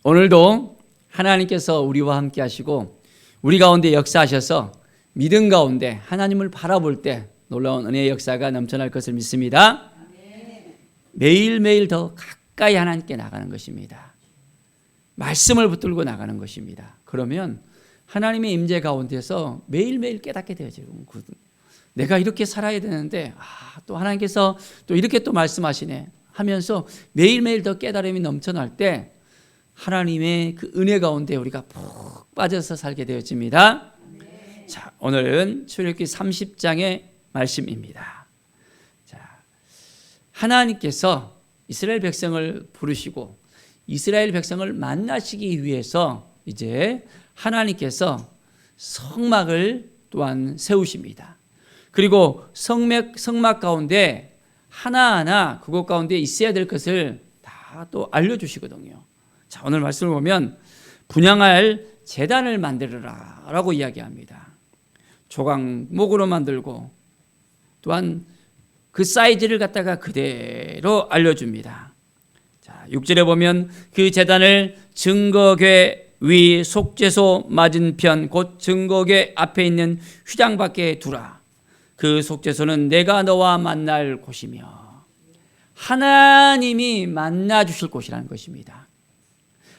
오늘도 하나님께서 우리와 함께 하시고 우리 가운데 역사하셔서 믿음 가운데 하나님을 바라볼 때 놀라운 은혜의 역사가 넘쳐날 것을 믿습니다. 매일매일 더 가까이 하나님께 나가는 것입니다. 말씀을 붙들고 나가는 것입니다. 그러면 하나님의 임재 가운데서 매일매일 깨닫게 되어지고, 내가 이렇게 살아야 되는데 또 하나님께서 또 이렇게 또 말씀하시네 하면서 매일매일 더 깨달음이 넘쳐날 때 하나님의 그 은혜 가운데 우리가 푹 빠져서 살게 되어집니다. 자, 오늘은 출애굽기 30장의 말씀입니다. 자, 하나님께서 이스라엘 백성을 부르시고 이스라엘 백성을 만나시기 위해서 이제 하나님께서 성막을 또한 세우십니다. 그리고 성막 가운데 하나하나 그곳 가운데 있어야 될 것을 다 또 알려주시거든요. 자, 오늘 말씀을 보면 분향할 제단을 만들어라 라고 이야기합니다. 조각목으로 만들고 또한 그 사이즈를 갖다가 그대로 알려줍니다. 자, 6절에 보면 그 제단을 증거궤 위 속죄소 맞은편 곧 증거궤 앞에 있는 휘장 밖에 두라. 그 속죄소는 내가 너와 만날 곳이며, 하나님이 만나 주실 곳이라는 것입니다.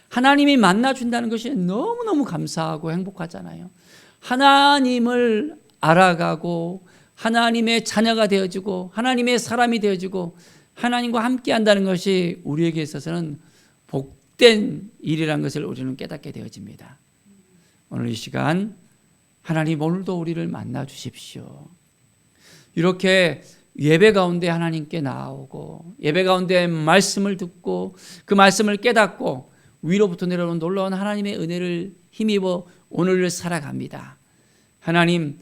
하나님이 만나 준다는 것이 너무너무 감사하고 행복하잖아요. 하나님을 알아가고 하나님의 자녀가 되어지고 하나님의 사람이 되어지고 하나님과 함께 한다는 것이 우리에게 있어서는 복된 일이라는 것을 우리는 깨닫게 되어집니다. 오늘 이 시간 하나님 오늘도 우리를 만나 주십시오. 이렇게 예배 가운데 하나님께 나오고 예배 가운데 말씀을 듣고 그 말씀을 깨닫고 위로부터 내려오는 놀라운 하나님의 은혜를 힘입어 오늘을 살아갑니다. 하나님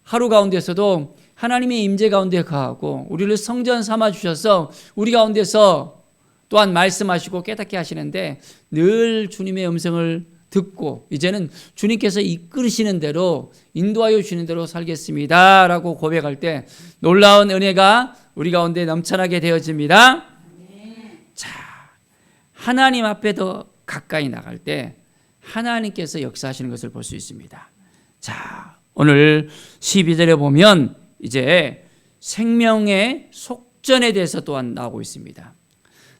하루 가운데서도 하나님의 임재 가운데 거하고 우리를 성전 삼아 주셔서 우리 가운데서 또한 말씀하시고 깨닫게 하시는데 늘 주님의 음성을 듣고 이제는 주님께서 이끌으시는 대로 인도하여 주시는 대로 살겠습니다 라고 고백할 때 놀라운 은혜가 우리 가운데 넘쳐나게 되어집니다. 자, 하나님 앞에 더 가까이 나갈 때 하나님께서 역사하시는 것을 볼 수 있습니다. 자, 오늘 12절에 보면 이제 생명의 속전에 대해서 또한 나오고 있습니다.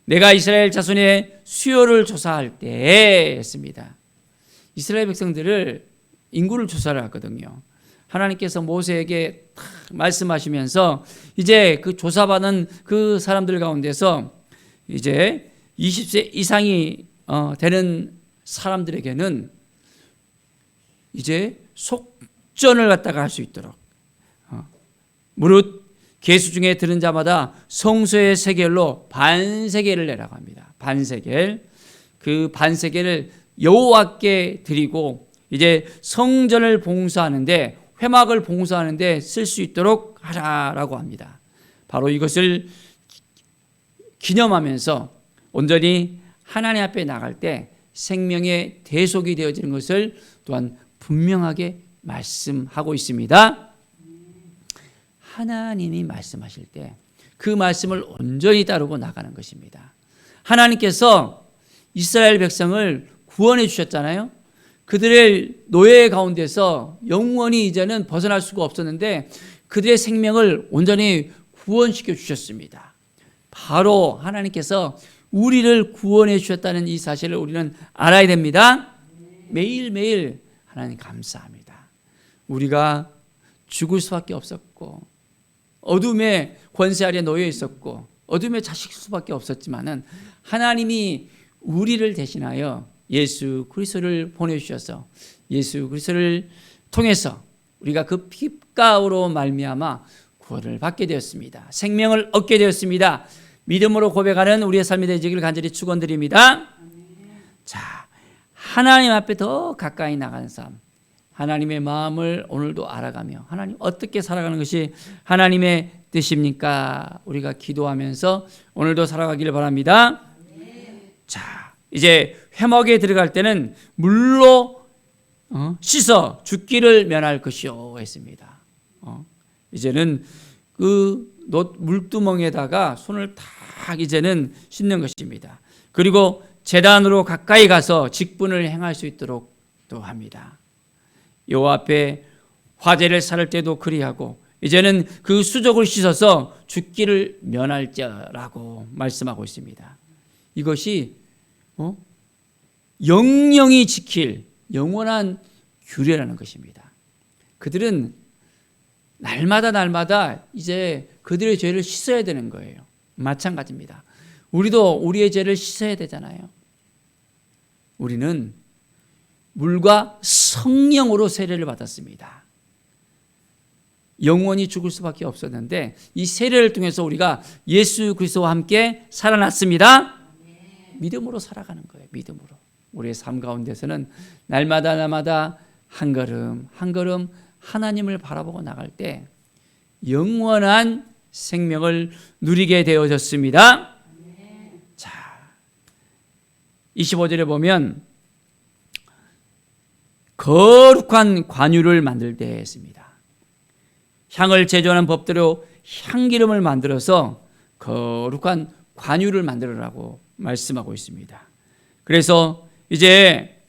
내가 이스라엘 자손의 수요를 조사할 때 했습니다. 이스라엘 백성들을 인구를 조사를 했거든요. 하나님께서 모세에게 말씀하시면서 이제 그 조사받은 그 사람들 가운데서 이제 20세 이상이 되는 사람들에게는 이제 속전을 갖다가 할 수 있도록 무릇 계수 중에 들은 자마다 성소의 세겔로 반세겔을 내라고 합니다. 반세겔. 그 반세겔을 여호와께 드리고 이제 성전을 봉사하는데 회막을 봉사하는데 쓸 수 있도록 하라라고 합니다. 바로 이것을 기념하면서 온전히 하나님 앞에 나갈 때 생명의 대속이 되어지는 것을 또한 분명하게 말씀하고 있습니다. 하나님이 말씀하실 때 그 말씀을 온전히 따르고 나가는 것입니다. 하나님께서 이스라엘 백성을 구원해 주셨잖아요. 그들의 노예 가운데서 영원히 이제는 벗어날 수가 없었는데 그들의 생명을 온전히 구원시켜 주셨습니다. 바로 하나님께서 우리를 구원해 주셨다는 이 사실을 우리는 알아야 됩니다. 매일매일 하나님 감사합니다. 우리가 죽을 수밖에 없었고 어둠의 권세 아래 놓여 있었고 어둠의 자식 수밖에 없었지만은 하나님이 우리를 대신하여 예수 그리스도를 보내주셔서 예수 그리스도를 통해서 우리가 그 피가로 말미암아 구원을 받게 되었습니다. 생명을 얻게 되었습니다. 믿음으로 고백하는 우리의 삶이 되기를 간절히 축원드립니다. 자, 하나님 앞에 더 가까이 나가는 삶, 하나님의 마음을 오늘도 알아가며 하나님 어떻게 살아가는 것이 하나님의 뜻입니까? 우리가 기도하면서 오늘도 살아가기를 바랍니다. 자, 이제 회막에 들어갈 때는 물로 씻어 죽기를 면할 것이요 했습니다. 이제는 그 물두멍에다가 손을 탁 이제는 씻는 것입니다. 그리고 제단으로 가까이 가서 직분을 행할 수 있도록 또 합니다. 여호와 앞에 화제를 살을 때도 그리하고 이제는 그 수족을 씻어서 죽기를 면할자라고 말씀하고 있습니다. 이것이 영영이 지킬 영원한 규례라는 것입니다. 그들은 날마다 이제 그들의 죄를 씻어야 되는 거예요. 마찬가지입니다. 우리도 우리의 죄를 씻어야 되잖아요. 우리는 물과 성령으로 세례를 받았습니다. 영원히 죽을 수밖에 없었는데 이 세례를 통해서 우리가 예수 그리스도와 함께 살아났습니다. 믿음으로 살아가는 거예요. 믿음으로. 우리의 삶 가운데서는 날마다 한 걸음 한 걸음 하나님을 바라보고 나갈 때 영원한 생명을 누리게 되어졌습니다. 자, 25절에 보면 거룩한 관유를 만들 때 했습니다. 향을 제조하는 법대로 향기름을 만들어서 거룩한 관유를 만들으라고 말씀하고 있습니다. 그래서 이제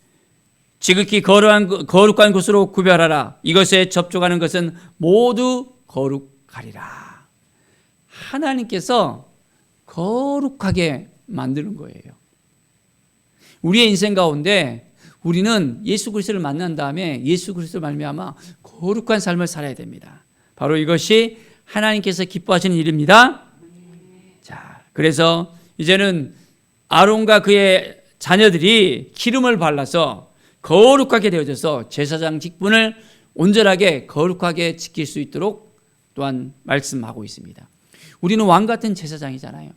지극히 거룩한 것으로 구별하라. 이것에 접촉하는 것은 모두 거룩하리라. 하나님께서 거룩하게 만드는 거예요. 우리의 인생 가운데 우리는 예수 그리스도를 만난 다음에 예수 그리스도를 말미암아 거룩한 삶을 살아야 됩니다. 바로 이것이 하나님께서 기뻐하시는 일입니다. 자, 그래서 이제는 아론과 그의 자녀들이 기름을 발라서 거룩하게 되어져서 제사장 직분을 온전하게 거룩하게 지킬 수 있도록 또한 말씀하고 있습니다. 우리는 왕 같은 제사장이잖아요.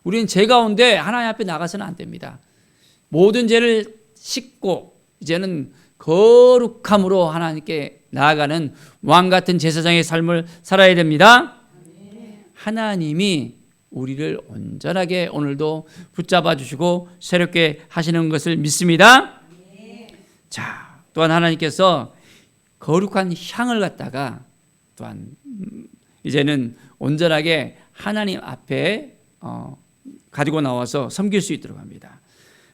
우리는 죄 가운데 하나님 앞에 나가서는 안 됩니다. 모든 죄를 씻고 이제는 거룩함으로 하나님께 나아가는 왕 같은 제사장의 삶을 살아야 됩니다. 하나님이 우리를 온전하게 오늘도 붙잡아 주시고 새롭게 하시는 것을 믿습니다. 자, 또한 하나님께서 거룩한 향을 갖다가 또한 이제는 온전하게 하나님 앞에 가지고 나와서 섬길 수 있도록 합니다.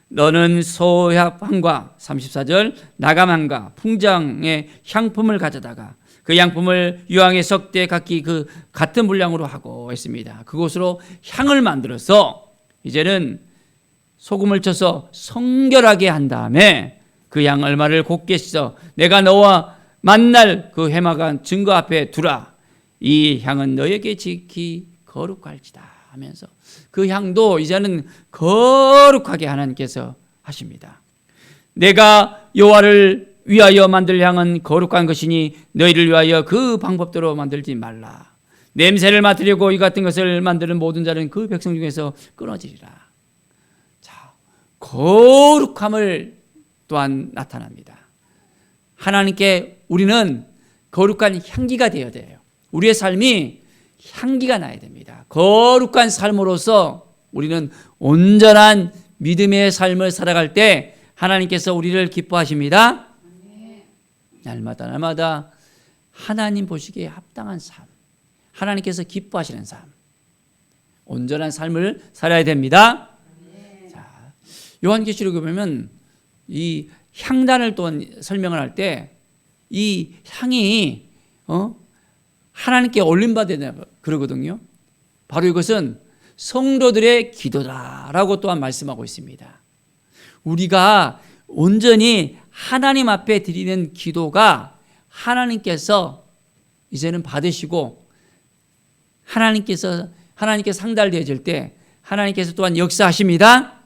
너는 소합향과 34절 나감향과 풍장의 향품을 가져다가 그 양품을 유황의 석대 각기 그 같은 분량으로 하고 있습니다. 그곳으로 향을 만들어서 이제는 소금을 쳐서 성결하게 한 다음에 그 양 얼마를 곱게 씻어 내가 너와 만날 그 회막한 증거 앞에 두라. 이 향은 너에게 지극히 거룩할지다 하면서 그 향도 이제는 거룩하게 하나님께서 하십니다. 내가 여호와를 위하여 만들 향은 거룩한 것이니 너희를 위하여 그 방법대로 만들지 말라. 냄새를 맡으려고 이 같은 것을 만드는 모든 자는 그 백성 중에서 끊어지리라. 자, 거룩함을 또한 나타납니다. 하나님께 우리는 거룩한 향기가 되어야 돼요. 우리의 삶이 향기가 나야 됩니다. 거룩한 삶으로서 우리는 온전한 믿음의 삶을 살아갈 때 하나님께서 우리를 기뻐하십니다. 날마다 하나님 보시기에 합당한 삶, 하나님께서 기뻐하시는 삶, 온전한 삶을 살아야 됩니다. 자, 요한계시록에 보면 이 향단을 또 설명을 할 때 이 향이 하나님께 올림받아야 그러거든요. 바로 이것은 성도들의 기도다라고 또한 말씀하고 있습니다. 우리가 온전히 하나님 앞에 드리는 기도가 하나님께서 이제는 받으시고 하나님께 상달되어질 때 하나님께서 또한 역사하십니다.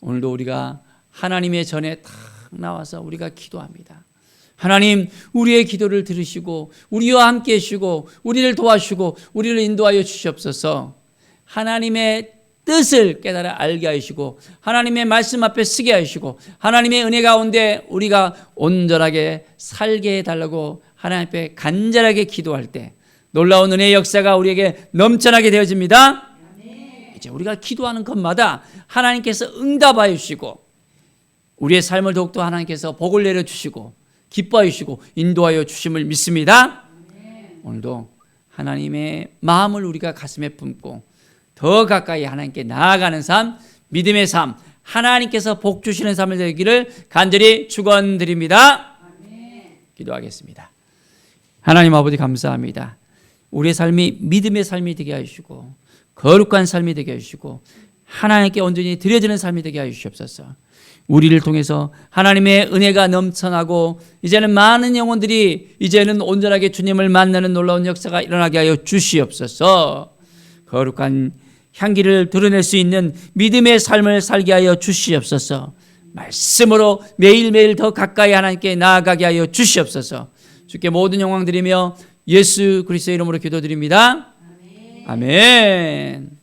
오늘도 우리가 하나님의 전에 딱 나와서 우리가 기도합니다. 하나님, 우리의 기도를 들으시고 우리와 함께 하시고 우리를 도와주시고 우리를 인도하여 주시옵소서. 하나님의 뜻을 깨달아 알게 하시고 하나님의 말씀 앞에 서게 하시고 하나님의 은혜 가운데 우리가 온전하게 살게 해달라고 하나님 앞에 간절하게 기도할 때 놀라운 은혜의 역사가 우리에게 넘쳐나게 되어집니다. 이제 우리가 기도하는 것마다 하나님께서 응답하여 주시고 우리의 삶을 더욱더 하나님께서 복을 내려주시고 기뻐하여 주시고 인도하여 주심을 믿습니다. 오늘도 하나님의 마음을 우리가 가슴에 품고 더 가까이 하나님께 나아가는 삶 믿음의 삶, 하나님께서 복 주시는 삶을 되기를 간절히 축원드립니다. 기도하겠습니다. 하나님 아버지 감사합니다. 우리의 삶이 믿음의 삶이 되게 하시고 거룩한 삶이 되게 하시고 하나님께 온전히 드려지는 삶이 되게 하시옵소서. 우리를 통해서 하나님의 은혜가 넘쳐나고 이제는 많은 영혼들이 이제는 온전하게 주님을 만나는 놀라운 역사가 일어나게 하여 주시옵소서. 거룩한 향기를 드러낼 수 있는 믿음의 삶을 살게 하여 주시옵소서. 말씀으로 매일매일 더 가까이 하나님께 나아가게 하여 주시옵소서. 주께 모든 영광 드리며 예수 그리스도의 이름으로 기도드립니다. 아멘.